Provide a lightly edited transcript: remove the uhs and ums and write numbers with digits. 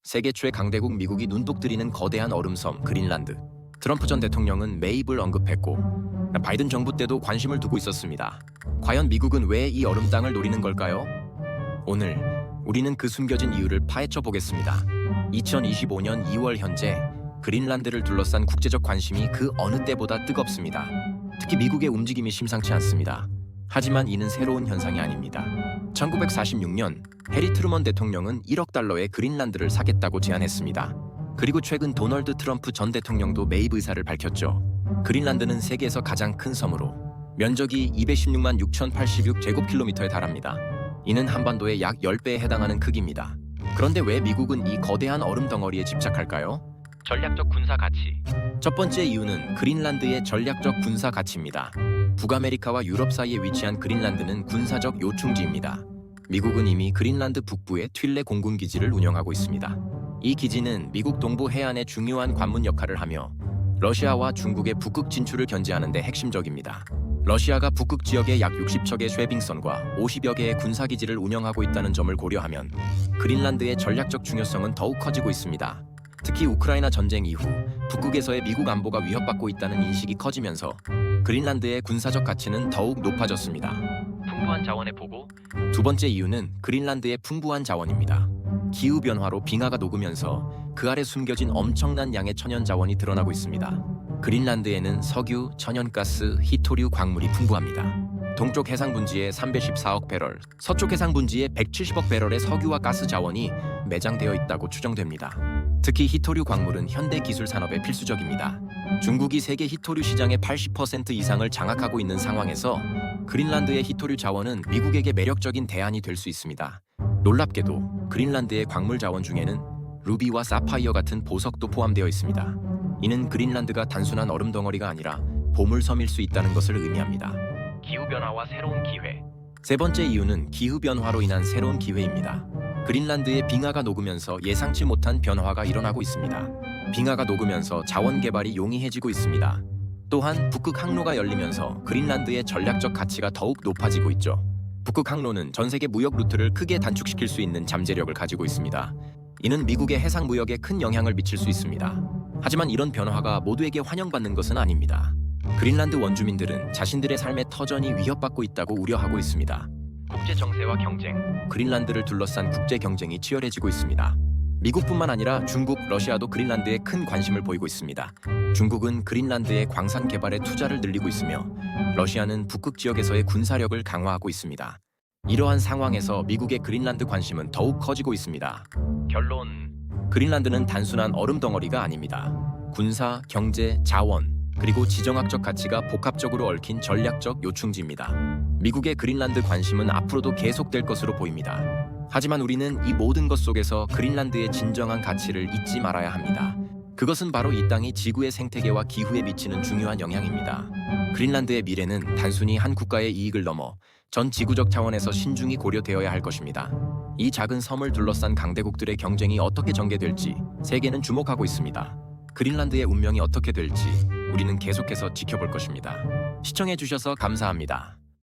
세계 최강대국 미국이 눈독 들이는 거대한 얼음섬 그린란드. 트럼프 전 대통령은 매입을 언급했고 바이든 정부 때도 관심을 두고 있었습니다. 과연 미국은 왜 이 얼음 땅을 노리는 걸까요? 오늘 우리는 그 숨겨진 이유를 파헤쳐 보겠습니다. 2025년 2월 현재 그린란드를 둘러싼 국제적 관심이 그 어느 때보다 뜨겁습니다. 특히 미국의 움직임이 심상치 않습니다. 하지만 이는 새로운 현상이 아닙니다. 1946년 해리 트루먼 대통령은 1억 달러의 그린란드를 사겠다고 제안했습니다. 그리고 최근 도널드 트럼프 전 대통령도 매입 의사를 밝혔죠. 그린란드는 세계에서 가장 큰 섬으로 면적이 216만 6,086 제곱킬로미터에 달합니다. 이는 한반도의 약 10배에 해당하는 크기입니다. 그런데 왜 미국은 이 거대한 얼음 덩어리에 집착할까요? 전략적 군사 가치. 첫 번째 이유는 그린란드의 전략적 군사 가치입니다. 북아메리카와 유럽 사이에 위치한 그린란드는 군사적 요충지입니다. 미국은 이미 그린란드 북부에 튠레 공군 기지를 운영하고 있습니다. 이 기지는 미국 동부 해안의 중요한 관문 역할을 하며 러시아와 중국의 북극 진출을 견제하는 데 핵심적입니다. 러시아가 북극 지역에 약 60척의 쇠빙선과 50여 개의 군사기지를 운영하고 있다는 점을 고려하면 그린란드의 전략적 중요성은 더욱 커지고 있습니다. 특히 우크라이나 전쟁 이후 북극에서의 미국 안보가 위협받고 있다는 인식이 커지면서 그린란드의 군사적 가치는 더욱 높아졌습니다. 풍부한 자원의 보고. 두 번째 이유는 그린란드의 풍부한 자원입니다. 기후변화로 빙하가 녹으면서 그 아래 숨겨진 엄청난 양의 천연 자원이 드러나고 있습니다. 그린란드에는 석유, 천연가스, 히토류 광물이 풍부합니다. 동쪽 해상 분지에 314억 배럴, 서쪽 해상 분지에 170억 배럴의 석유와 가스 자원이 매장되어 있다고 추정됩니다. 특히 히토류 광물은 현대 기술 산업에 필수적입니다. 중국이 세계 히토류 시장의 80% 이상을 장악하고 있는 상황에서 그린란드의 히토류 자원은 미국에게 매력적인 대안이 될 수 있습니다. 놀랍게도 그린란드의 광물 자원 중에는 루비와 사파이어 같은 보석도 포함되어 있습니다. 이는 그린란드가 단순한 얼음 덩어리가 아니라 보물섬일 수 있다는 것을 의미합니다. 기후변화와 새로운 기회. 세 번째 이유는 기후변화로 인한 새로운 기회입니다. 그린란드의 빙하가 녹으면서 예상치 못한 변화가 일어나고 있습니다. 빙하가 녹으면서 자원 개발이 용이해지고 있습니다. 또한 북극 항로가 열리면서 그린란드의 전략적 가치가 더욱 높아지고 있죠. 북극 항로는 전 세계 무역 루트를 크게 단축시킬 수 있는 잠재력을 가지고 있습니다. 이는 미국의 해상 무역에 큰 영향을 미칠 수 있습니다. 하지만 이런 변화가 모두에게 환영받는 것은 아닙니다. 그린란드 원주민들은 자신들의 삶의 터전이 위협받고 있다고 우려하고 있습니다. 국제 정세와 경쟁. 그린란드를 둘러싼 국제 경쟁이 치열해지고 있습니다. 미국뿐만 아니라 중국, 러시아도 그린란드에 큰 관심을 보이고 있습니다. 중국은 그린란드의 광산 개발에 투자를 늘리고 있으며 러시아는 북극 지역에서의 군사력을 강화하고 있습니다. 이러한 상황에서 미국의 그린란드 관심은 더욱 커지고 있습니다. 결론. 그린란드는 단순한 얼음 덩어리가 아닙니다. 군사, 경제, 자원, 그리고 지정학적 가치가 복합적으로 얽힌 전략적 요충지입니다. 미국의 그린란드 관심은 앞으로도 계속될 것으로 보입니다. 하지만 우리는 이 모든 것 속에서 그린란드의 진정한 가치를 잊지 말아야 합니다. 그것은 바로 이 땅이 지구의 생태계와 기후에 미치는 중요한 영향입니다. 그린란드의 미래는 단순히 한 국가의 이익을 넘어 전 지구적 차원에서 신중히 고려되어야 할 것입니다. 이 작은 섬을 둘러싼 강대국들의 경쟁이 어떻게 전개될지 세계는 주목하고 있습니다. 그린란드의 운명이 어떻게 될지 우리는 계속해서 지켜볼 것입니다. 시청해주셔서 감사합니다.